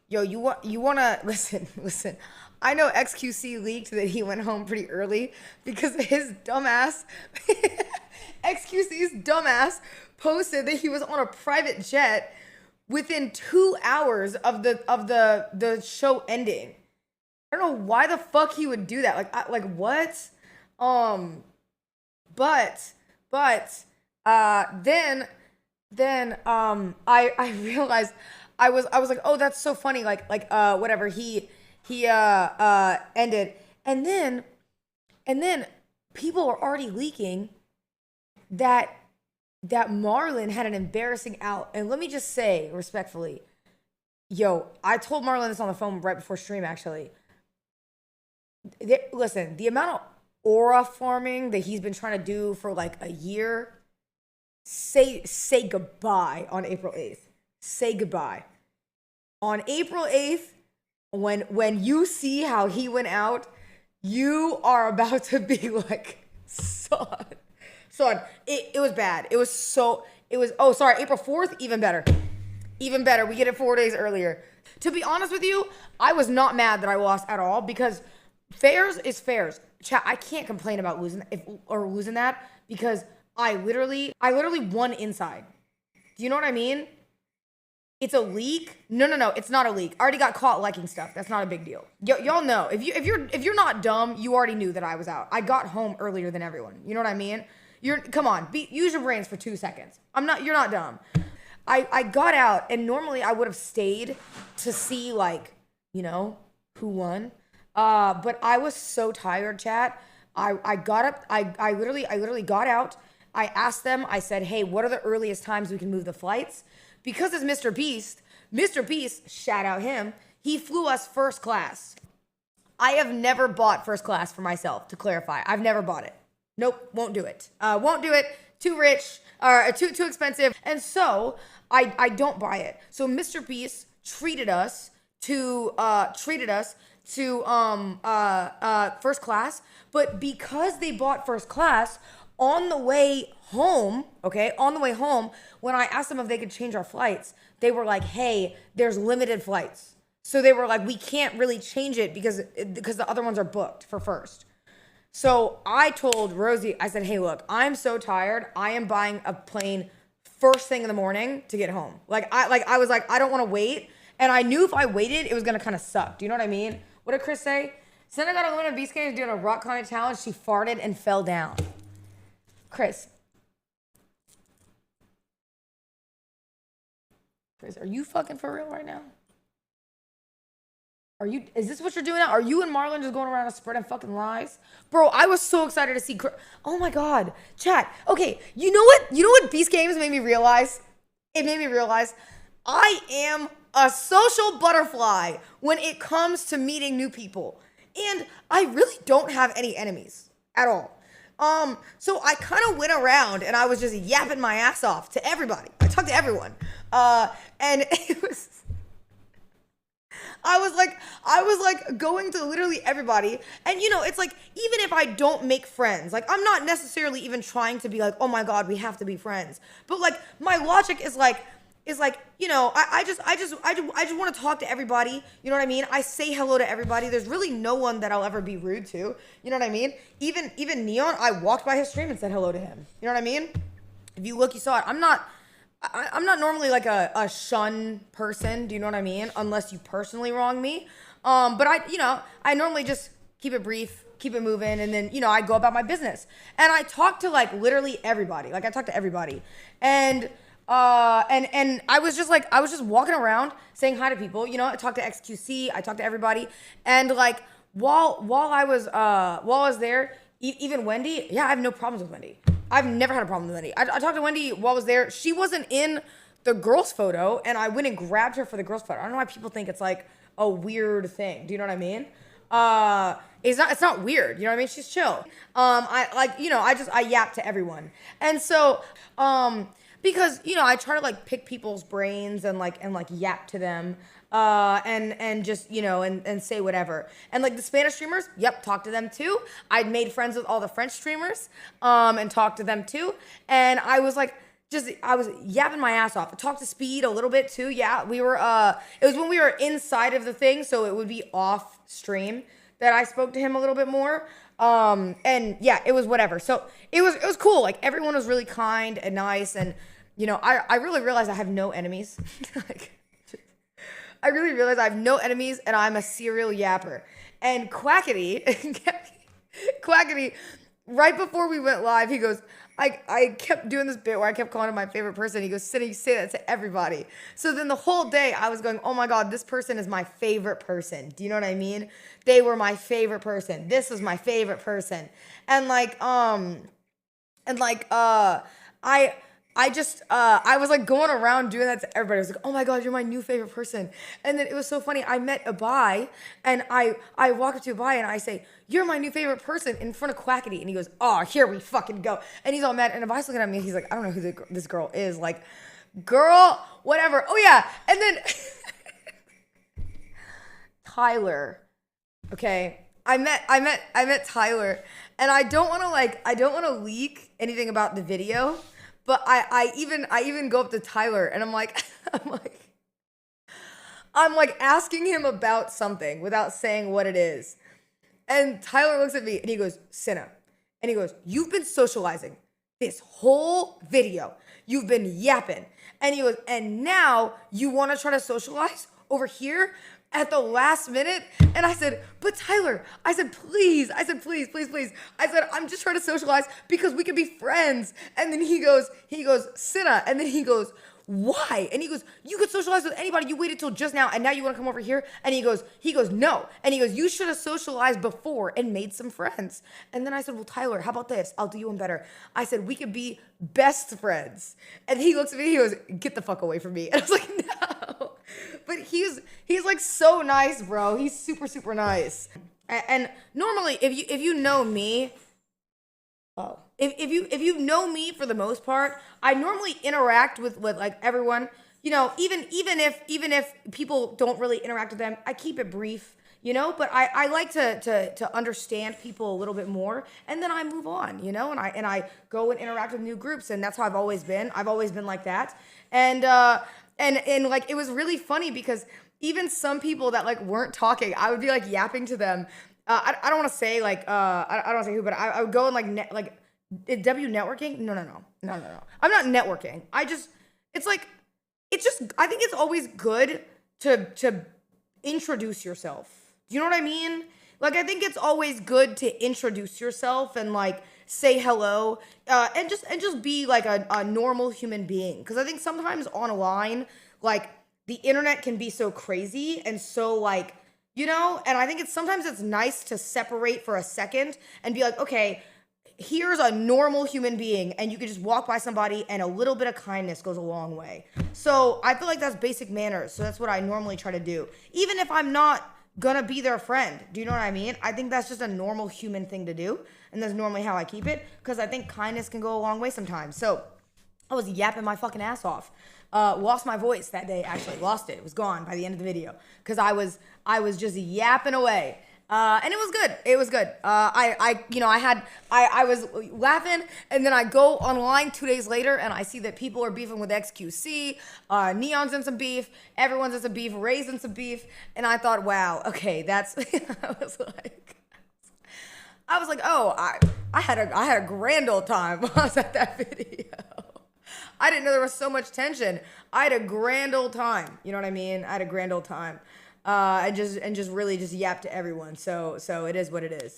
Yo, you wanna listen. I know XQC leaked that he went home pretty early because his dumbass XQC's dumbass posted that he was on a private jet within 2 hours of the show ending. I don't know why the fuck he would do that. Like what? Um, but then I realized I was like, oh, that's so funny. Whatever, he ended, and then people were already leaking that Marlon had an embarrassing out. And let me just say respectfully, yo, I told Marlon this on the phone right before stream actually. Listen, the amount of aura forming that he's been trying to do for like a year, say goodbye on April 8th. Say goodbye. On April 8th, when you see how he went out, you are about to be like, son, it was bad. Oh, sorry, April 4th, even better. Even better, we get it 4 days earlier. To be honest with you, I was not mad that I lost at all because fairs is fairs. Chat, I can't complain about losing that because I literally won inside. Do you know what I mean? It's a leak? No, it's not a leak. I already got caught liking stuff. That's not a big deal. Y'all know. If you're not dumb, you already knew that I was out. I got home earlier than everyone. You know what I mean? Come on, use your brains for 2 seconds. You're not dumb. I got out, and normally I would have stayed to see, like, you know, who won. But I was so tired, chat. I got up. I literally got out. I asked them. I said, hey, what are the earliest times we can move the flights? Because it's Mr. Beast, shout out him, he flew us first class. I have never bought first class for myself, to clarify. I've never bought it. Nope, won't do it. Won't do it. Too rich, or too expensive. And so I don't buy it. So Mr. Beast treated us to first class, but because they bought first class, on the way home, when I asked them if they could change our flights, they were like, hey, there's limited flights. So they were like, we can't really change it because the other ones are booked for first. So I told Rosie, I said, hey, look, I'm so tired. I am buying a plane first thing in the morning to get home. I was like, I don't want to wait. And I knew if I waited, it was going to kind of suck. Do you know what I mean? What did Chris say? Cinna got a limited beast games doing a rock climbing challenge. She farted and fell down. Chris, are you fucking for real right now? Is this what you're doing now? Are you and Marlon just going around and spreading fucking lies? Bro, I was so excited to see oh my God. Chat. Okay, you know what Beast Games made me realize? It made me realize I am a social butterfly when it comes to meeting new people. And I really don't have any enemies at all. So I kind of went around and I was just yapping my ass off to everybody. I talked to everyone. And it was, I was like going to literally everybody. And you know, it's like, even if I don't make friends, like I'm not necessarily even trying to be like, oh my God, we have to be friends. But like my logic is like, you know, I just want to talk to everybody. You know what I mean? I say hello to everybody. There's really no one that I'll ever be rude to. You know what I mean? Even Neon, I walked by his stream and said hello to him. You know what I mean? If you look, you saw it. I'm not normally like a shun person. Do you know what I mean? Unless you personally wrong me. But I normally just keep it brief, keep it moving, and then, you know, I go about my business. And I talk to like literally everybody. Like I talk to everybody. And I was just walking around saying hi to people. You know, I talked to XQC, I talked to everybody, and like while I was there, even Wendy, yeah, I have no problems with Wendy. I've never had a problem with Wendy. I talked to Wendy while I was there. She wasn't in the girls' photo, and I went and grabbed her for the girls' photo. I don't know why people think it's like a weird thing. Do you know what I mean? It's not weird. You know what I mean? She's chill. I yap to everyone, and so because, you know, I try to like pick people's brains and yap to them, and just, you know, and say whatever. And like the Spanish streamers, yep, talk to them too. I'd made friends with all the French streamers, and talked to them too. And I was like I was yapping my ass off. I talked to Speed a little bit too. Yeah, we were it was when we were inside of the thing, so it would be off stream that I spoke to him a little bit more. And yeah, it was whatever. So it was cool. Like everyone was really kind and nice, and I really realized I have no enemies. Like I really realized I have no enemies and I'm a serial yapper. And Quackity, Quackity, right before we went live, he goes, I kept doing this bit where I kept calling him my favorite person. He goes, Cinna, you say that to everybody. So then the whole day I was going, oh my God, this person is my favorite person. Do you know what I mean? They were my favorite person. This was my favorite person. And I was like going around doing that to everybody. I was like, oh my God, you're my new favorite person. And then it was so funny. I met Abai and I walk up to Abai and I say, you're my new favorite person in front of Quackity. And he goes, oh, here we fucking go. And he's all mad. And Abai's looking at me. He's like, I don't know who this girl is. Like, girl, whatever. Oh yeah. And then Tyler. Okay. I met Tyler and I don't want to leak anything about the video. But I even go up to Tyler and I'm like asking him about something without saying what it is. And Tyler looks at me and he goes, Cinna. And he goes, you've been socializing this whole video. You've been yapping. And he goes, and now you want to try to socialize over here at the last minute? And I said, but Tyler, I said, please. I said, please. I said, I'm just trying to socialize because we can be friends. And then he goes, Cinna. And then he goes, why? And he goes, you could socialize with anybody. You waited till just now and now you want to come over here? And he goes, no. And he goes, you should have socialized before and made some friends. And then I said, well, Tyler, how about this? I'll do you one better. I said, we could be best friends. And he looks at me, he goes, get the fuck away from me. And I was like, no. But he's like so nice, bro. He's super, super nice. And normally if you know me, if you know me for the most part, I normally interact with like everyone. Even if people don't really interact with them, I keep it brief. But I like to understand people a little bit more, and then I move on. And I go and interact with new groups, and that's how I've always been. I've always been like that, and like it was really funny because even some people that like weren't talking, I would be like yapping to them. I don't want to say like I don't want to say who, but I would go and like W networking? No. I'm not networking. I think it's always good to introduce yourself. Do you know what I mean? Like, I think it's always good to introduce yourself and like say hello, and just be like a normal human being. Cause I think sometimes online, like the internet can be so crazy and so like, and I think sometimes it's nice to separate for a second and be like, okay, here's a normal human being, and you can just walk by somebody and a little bit of kindness goes a long way. So I feel like that's basic manners. So that's what I normally try to do. Even if I'm not gonna be their friend. Do you know what I mean? I think that's just a normal human thing to do. And that's normally how I keep it. Because I think kindness can go a long way sometimes. So I was yapping my fucking ass off. Lost my voice that day, actually. Lost it. It was gone by the end of the video. Because I was just yapping away. And it was good. It was good. I was laughing, and then I go online 2 days later, and I see that people are beefing with XQC. Neon's in some beef. Everyone's in some beef. Ray's in some beef. And I thought, wow, okay, that's. I was like, oh, I had a grand old time when I was at that video. I didn't know there was so much tension. I had a grand old time. You know what I mean? I had a grand old time. And just really just yap to everyone. So it is what it is.